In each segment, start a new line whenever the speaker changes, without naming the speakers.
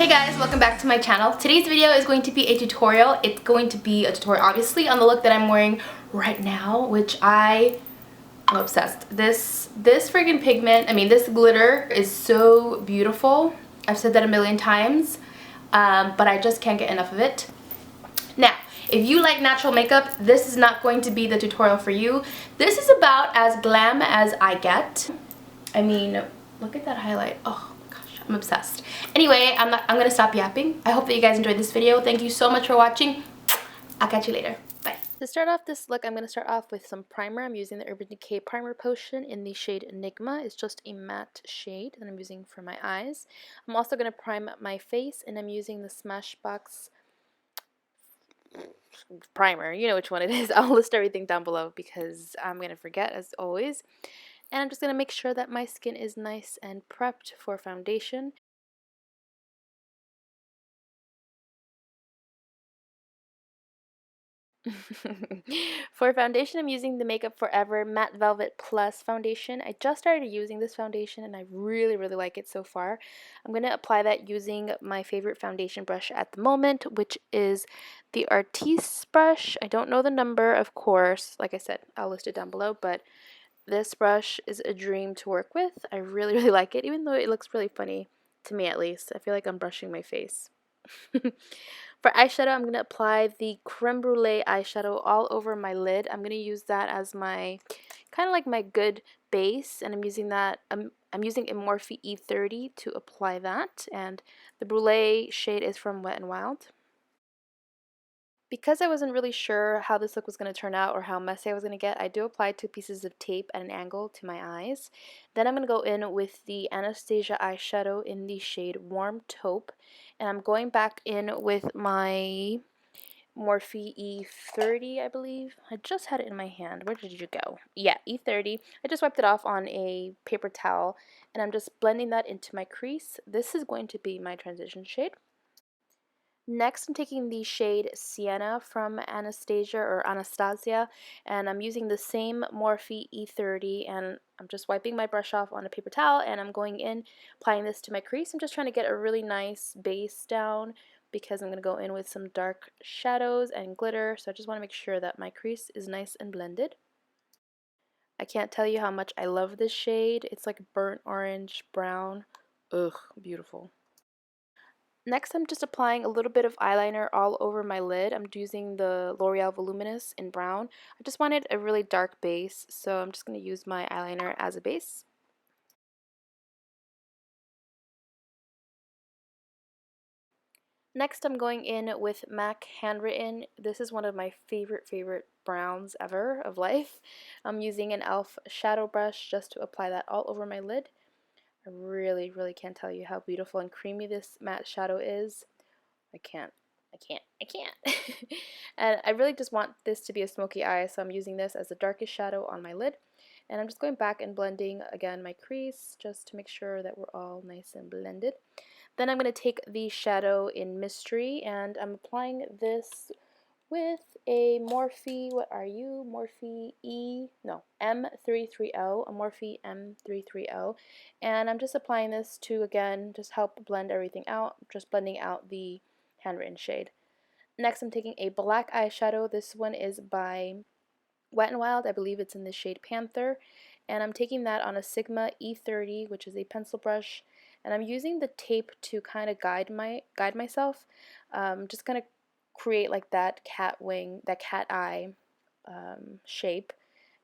Hey guys, welcome back to my channel. Today's video is going to be a tutorial. It's going to be a tutorial obviously on the look that I'm wearing right now, which I'm obsessed. This friggin' pigment, this glitter is so beautiful. I've said that a million times, but I just can't get enough of it. Now, if you like natural makeup, this is not going to be the tutorial for you. This is about as glam as I get. I mean, look at that highlight. Oh my gosh, I'm obsessed. Anyway, I'm gonna stop yapping. I hope that you guys enjoyed this video. Thank you so much for watching. I'll catch you later. Bye. To start off this look, I'm gonna start off with some primer. I'm using the Urban Decay Primer Potion in the shade Enigma. It's just a matte shade that I'm using for my eyes. I'm also gonna prime my face, and I'm using the Smashbox primer. You know which one it is. I'll list everything down below because I'm going to forget as always. And I'm just going to make sure that my skin is nice and prepped for foundation. For foundation, I'm using the Makeup Forever Matte Velvet Plus foundation. I just started using this foundation and I really like it so far. I'm going to apply that using my favorite foundation brush at the moment, which is the Artis brush. I don't know the number, of course. Like I said, I'll list it down below, but this brush is a dream to work with. I really like it, even though it looks really funny, to me at least. I feel like I'm brushing my face. For eyeshadow, I'm going to apply the Creme Brulee eyeshadow all over my lid. I'm going to use that as my, kind of like my good base, and I'm using that, I'm using a Morphe E30 to apply that, and the Brulee shade is from Wet n Wild. Because I wasn't really sure how this look was going to turn out or how messy I was going to get, I do apply 2 pieces of tape at an angle to my eyes. Then I'm going to go in with the Anastasia eyeshadow in the shade Warm Taupe. And I'm going back in with my Morphe E30, I believe. I just had it in my hand. Where did you go? Yeah, E30. I just wiped it off on a paper towel. And I'm just blending that into my crease. This is going to be my transition shade. Next, I'm taking the shade Sienna from Anastasia, and I'm using the same Morphe E30, and I'm just wiping my brush off on a paper towel, and I'm going in, applying this to my crease. I'm just trying to get a really nice base down because I'm going to go in with some dark shadows and glitter, so I just want to make sure that my crease is nice and blended. I can't tell you how much I love this shade. It's like burnt orange, brown. Ugh, beautiful. Next, I'm just applying a little bit of eyeliner all over my lid. I'm using the L'Oreal Voluminous in brown. I just wanted a really dark base, so I'm just going to use my eyeliner as a base. Next, I'm going in with MAC Handwritten. This is one of my favorite browns ever of life. I'm using an e.l.f. shadow brush just to apply that all over my lid. I really can't tell you how beautiful and creamy this matte shadow is. I can't. And I really just want this to be a smoky eye, so I'm using this as the darkest shadow on my lid. And I'm just going back and blending again my crease just to make sure that we're all nice and blended. Then I'm going to take the shadow in Mystery, and I'm applying this with a Morphe, what are you? Morphe M330, a Morphe M330. And I'm just applying this to, again, just help blend everything out, just blending out the Handwritten shade. Next, I'm taking a black eyeshadow. This one is by Wet n Wild. I believe it's in the shade Panther. And I'm taking that on a Sigma E30, which is a pencil brush. And I'm using the tape to kind of guide myself. Just kind of create like that cat wing, that cat eye shape.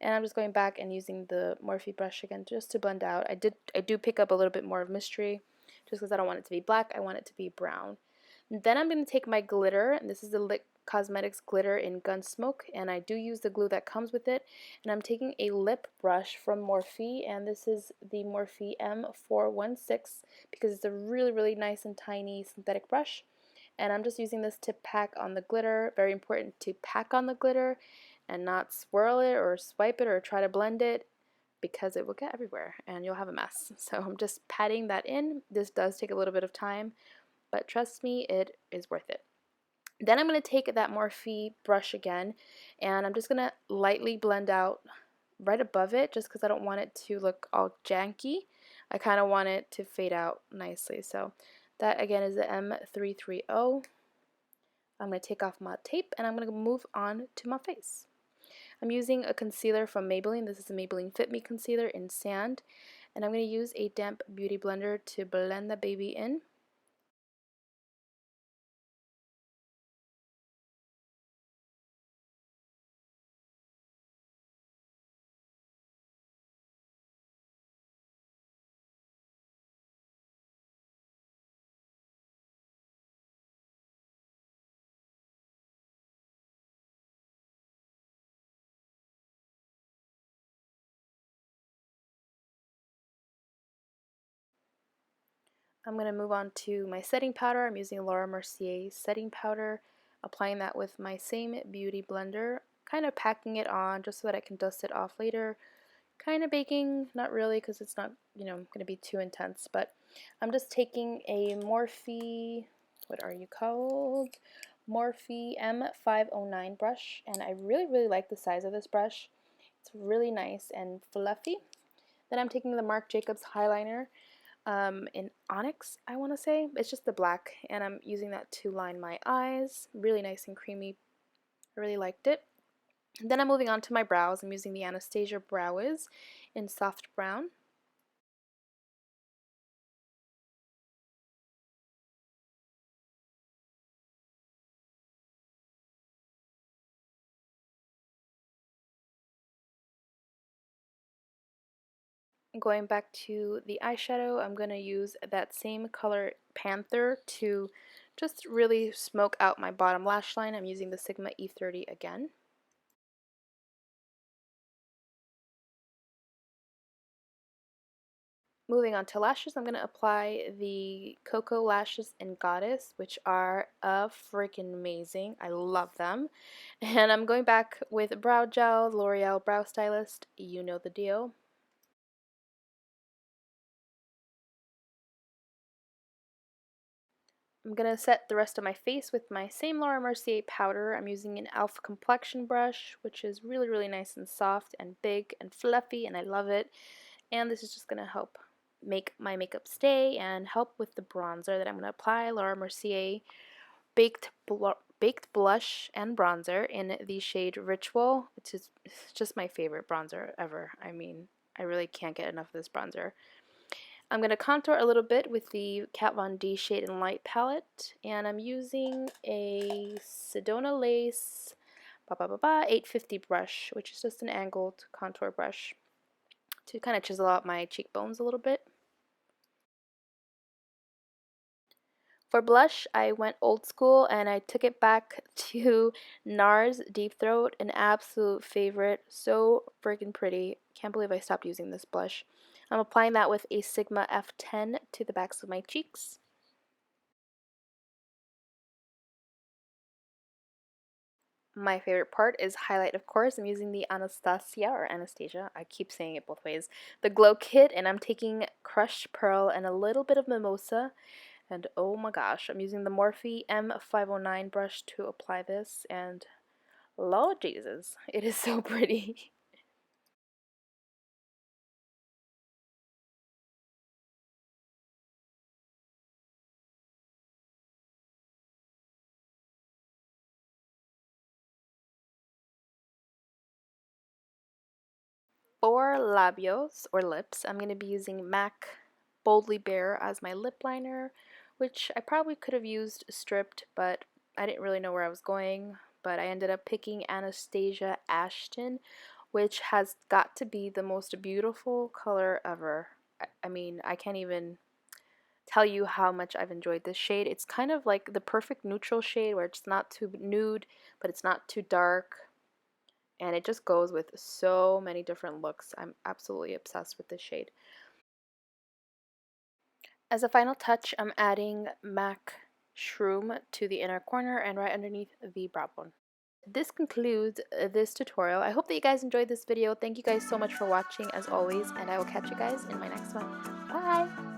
And I'm just going back and using the Morphe brush again just to blend out. I do pick up a little bit more of Mystery just because I don't want it to be black. I want it to be brown. And then I'm going to take my glitter, and this is the Lit Cosmetics glitter in Gunsmoke, and I do use the glue that comes with it. And I'm taking a lip brush from Morphe, and this is the Morphe M416 because it's a really nice and tiny synthetic brush. And I'm just using this to pack on the glitter. Very important to pack on the glitter and not swirl it or swipe it or try to blend it because it will get everywhere and you'll have a mess. So I'm just patting that in. This does take a little bit of time, but trust me, it is worth it. Then I'm going to take that Morphe brush again, and I'm just going to lightly blend out right above it just because I don't want it to look all janky. I kind of want it to fade out nicely. So That again is the M330. I'm going to take off my tape and I'm going to move on to my face. I'm using a concealer from Maybelline. This is the Maybelline Fit Me Concealer in Sand. And I'm going to use a damp beauty blender to blend the baby in. I'm going to move on to my setting powder. I'm using Laura Mercier setting powder, applying that with my same beauty blender, kind of packing it on just so that I can dust it off later. Kind of baking, not really because it's not, going to be too intense, but I'm just taking a Morphe, what are you called? Morphe M509 brush, and I really like the size of this brush. It's really nice and fluffy. Then I'm taking the Marc Jacobs eyeliner in Onyx, I want to say. It's just the black, and I'm using that to line my eyes. Really nice and creamy. I really liked it. And then I'm moving on to my brows. I'm using the Anastasia Brow Wiz in soft brown. Going back to the eyeshadow, I'm going to use that same color Panther to just really smoke out my bottom lash line. I'm using the Sigma E30 again. Moving on to lashes, I'm going to apply the Koko lashes in Goddess, which are freaking amazing. I love them. And I'm going back with brow gel, L'Oreal Brow Stylist. You know the deal. I'm going to set the rest of my face with my same Laura Mercier powder. I'm using an e.l.f. complexion brush, which is really nice and soft and big and fluffy, and I love it. And this is just going to help make my makeup stay and help with the bronzer that I'm going to apply. Laura Mercier Baked Blush and Bronzer in the shade Ritual, which is just my favorite bronzer ever. I mean, I really can't get enough of this bronzer. I'm going to contour a little bit with the Kat Von D Shade and Light palette, and I'm using a Sedona Lace 850 brush, which is just an angled contour brush to kind of chisel out my cheekbones a little bit. For blush, I went old school and I took it back to NARS Deep Throat, an absolute favorite. So freaking pretty. Can't believe I stopped using this blush. I'm applying that with a Sigma F10 to the backs of my cheeks. My favorite part is highlight, of course. I'm using the Anastasia, I keep saying it both ways, the Glow Kit, and I'm taking crushed pearl and a little bit of mimosa. And oh my gosh, I'm using the Morphe M509 brush to apply this, and Lord Jesus, it is so pretty. For labios, or lips, I'm going to be using MAC Boldly Bare as my lip liner, which I probably could have used stripped, but I didn't really know where I was going. But I ended up picking Anastasia Ashton, which has got to be the most beautiful color ever. I mean, I can't even tell you how much I've enjoyed this shade. It's kind of like the perfect neutral shade where it's not too nude, but it's not too dark. And it just goes with so many different looks. I'm absolutely obsessed with this shade. As a final touch, I'm adding MAC Shroom to the inner corner and right underneath the brow bone. This concludes this tutorial. I hope that you guys enjoyed this video. Thank you guys so much for watching as always, and I will catch you guys in my next one. Bye!